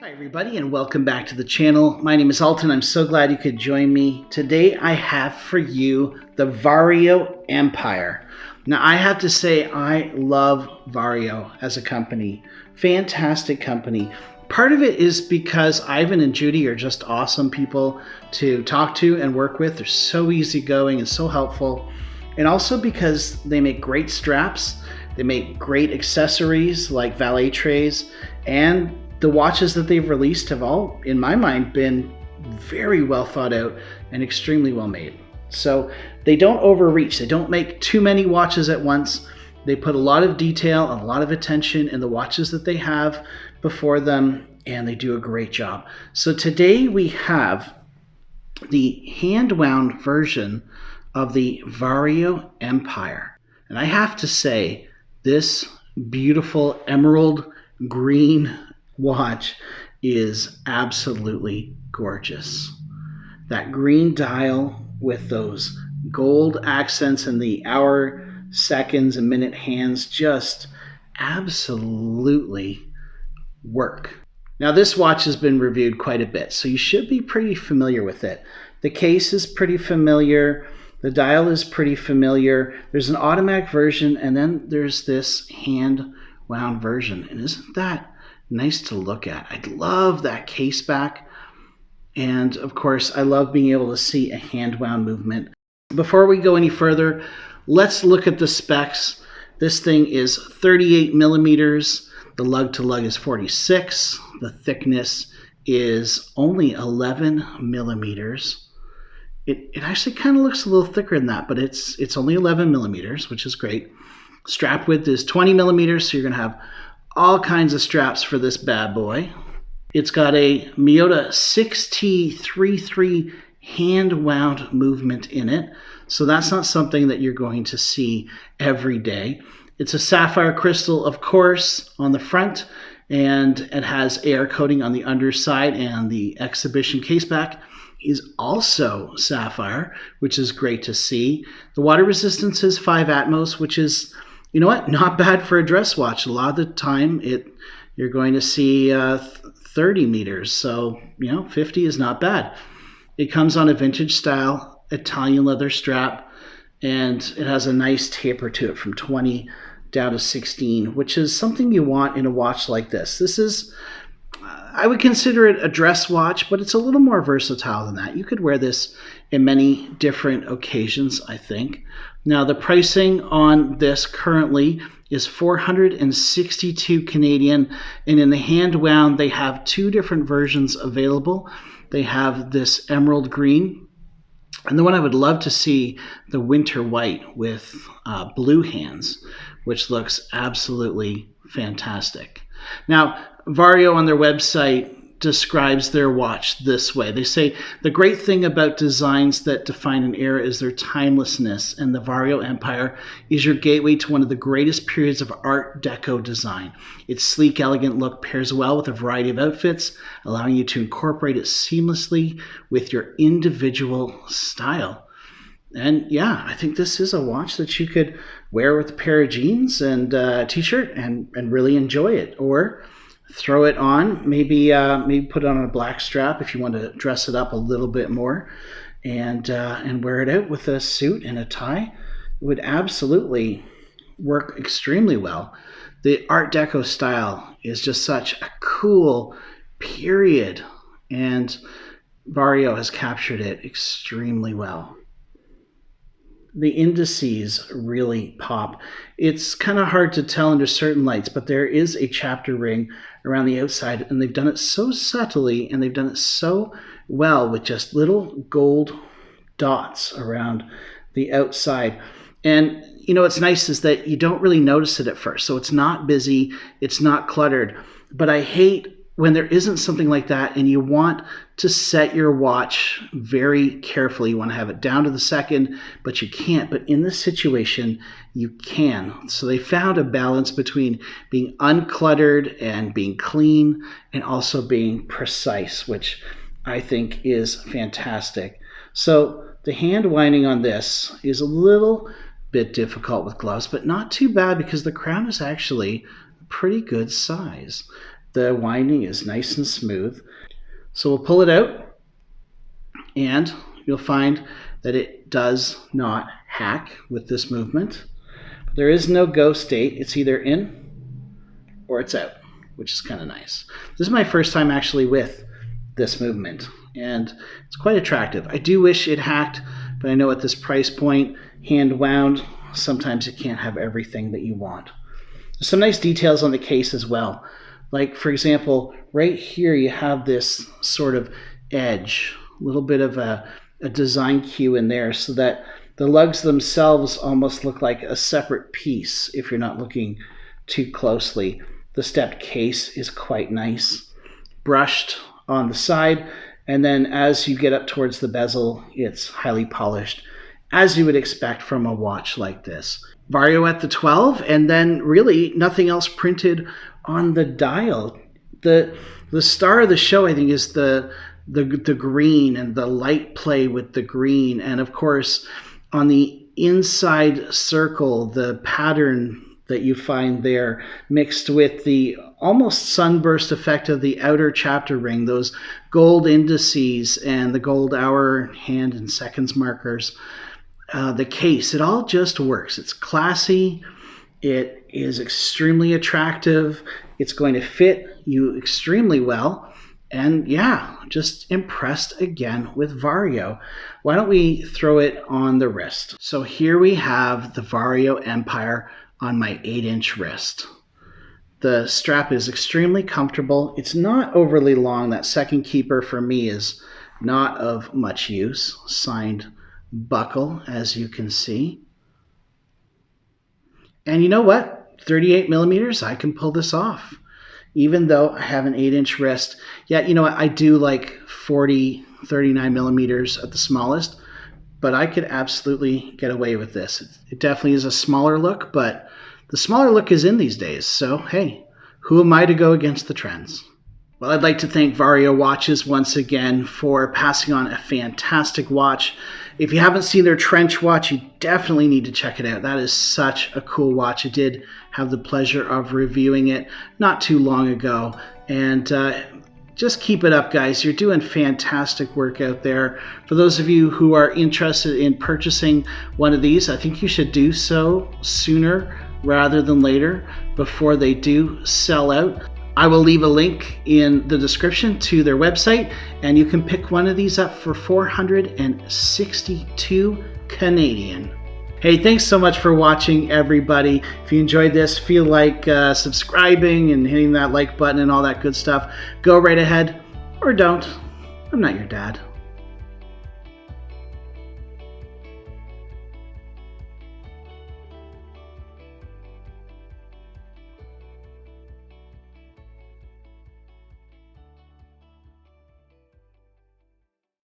Hi everybody and welcome back to the channel. My name is Alton. I'm so glad you could join me. Today I have for you the VARIO Empire. Now I have to say I love VARIO as a company. Fantastic company. Part of it is because Ivan and Judy are just awesome people to talk to and work with. They're so easygoing and so helpful. And also because they make great straps. They make great accessories like valet trays, and the watches that they've released have all, in my mind, been very well thought out and extremely well made. So they don't overreach. They don't make too many watches at once. They put a lot of detail and a lot of attention in the watches that they have before them, and they do a great job. So today we have the hand-wound version of the VARIO Empire. And I have to say, this beautiful emerald green watch is absolutely gorgeous. That green dial with those gold accents and the hour, seconds, and minute hands just absolutely work. Now this watch has been reviewed quite a bit, so you should be pretty familiar with it. The case is pretty familiar. The dial is pretty familiar. There's an automatic version, and then there's this hand-wound version. And isn't that nice to look at? I love that case back. And of course, I love being able to see a hand-wound movement. Before we go any further, let's look at the specs. This thing is 38 millimeters. The lug to lug is 46. The thickness is only 11 millimeters. It actually kind of looks a little thicker than that, but it's only 11 millimeters, which is great. Strap width is 20 millimeters, so you're going to have all kinds of straps for this bad boy. It's got a Miyota 6T33 hand-wound movement in it, so that's not something that you're going to see every day. It's a sapphire crystal, of course, on the front, and it has air coating on the underside, and the exhibition caseback is also sapphire, which is great to see. The water resistance is 5 Atmos, which is, you know what, not bad for a dress watch. A lot of the time you're going to see 30 meters, so 50 is not bad. It comes on a vintage style Italian leather strap, and it has a nice taper to it from 20 down to 16, which is something you want in a watch like this. This is, I would consider it a dress watch, but it's a little more versatile than that. You could wear this in many different occasions, I think. Now, the pricing on this currently is 462 Canadian, and in the hand wound, they have two different versions available. They have this emerald green, and the one I would love to see, the winter white with blue hands, which looks absolutely fantastic. Now, VARIO on their website describes their watch this way. They say, the great thing about designs that define an era is their timelessness, and the VARIO Empire is your gateway to one of the greatest periods of Art Deco design. Its sleek, elegant look pairs well with a variety of outfits, allowing you to incorporate it seamlessly with your individual style. And yeah, I think this is a watch that you could wear with a pair of jeans and a t-shirt and really enjoy it. Or throw it on, maybe put it on a black strap if you want to dress it up a little bit more, and wear it out with a suit and a tie. It would absolutely work extremely well. The Art Deco style is just such a cool period, and VARIO has captured it extremely well. The indices really pop. It's kind of hard to tell under certain lights, but there is a chapter ring around the outside, and they've done it so subtly, and they've done it so well with just little gold dots around the outside. And what's nice is that you don't really notice it at first. So it's not busy, it's not cluttered. But I hate when there isn't something like that and you want to set your watch very carefully. You want to have it down to the second, but you can't. But in this situation, you can. So they found a balance between being uncluttered and being clean, and also being precise, which I think is fantastic. So the hand winding on this is a little bit difficult with gloves, but not too bad because the crown is actually a pretty good size. The winding is nice and smooth. So we'll pull it out, and you'll find that it does not hack with this movement. But there is no go state. It's either in or it's out, which is kind of nice. This is my first time actually with this movement, and it's quite attractive. I do wish it hacked, but I know at this price point, hand wound, sometimes you can't have everything that you want. There's some nice details on the case as well. Like, for example, right here you have this sort of edge, a little bit of a design cue in there, so that the lugs themselves almost look like a separate piece if you're not looking too closely. The stepped case is quite nice, brushed on the side, and then as you get up towards the bezel, it's highly polished, as you would expect from a watch like this. VARIO at the 12, and then really nothing else printed on the dial. The star of the show, I think, is the green and the light play with the green, and of course on the inside circle, the pattern that you find there mixed with the almost sunburst effect of the outer chapter ring, those gold indices and the gold hour, hand, and seconds markers. The case, it all just works. It's classy. It is extremely attractive. It's going to fit you extremely well. And yeah, just impressed again with VARIO. Why don't we throw it on the wrist? So here we have the VARIO Empire on my 8-inch wrist. The strap is extremely comfortable. It's not overly long. That second keeper for me is not of much use. Signed buckle, as you can see. And you know what? 38 millimeters, I can pull this off. Even though I have an 8-inch wrist. Yeah, you know what? I do like 40, 39 millimeters at the smallest, but I could absolutely get away with this. It definitely is a smaller look, but the smaller look is in these days. So, hey, who am I to go against the trends? Well, I'd like to thank VARIO Watches once again for passing on a fantastic watch. If you haven't seen their trench watch, you definitely need to check it out. That is such a cool watch. I did have the pleasure of reviewing it not too long ago. And just keep it up, guys. You're doing fantastic work out there. For those of you who are interested in purchasing one of these, I think you should do so sooner rather than later before they do sell out. I will leave a link in the description to their website, and you can pick one of these up for $462 Canadian. Hey, thanks so much for watching, everybody. If you enjoyed this, feel like subscribing and hitting that like button and all that good stuff, go right ahead, or don't. I'm not your dad.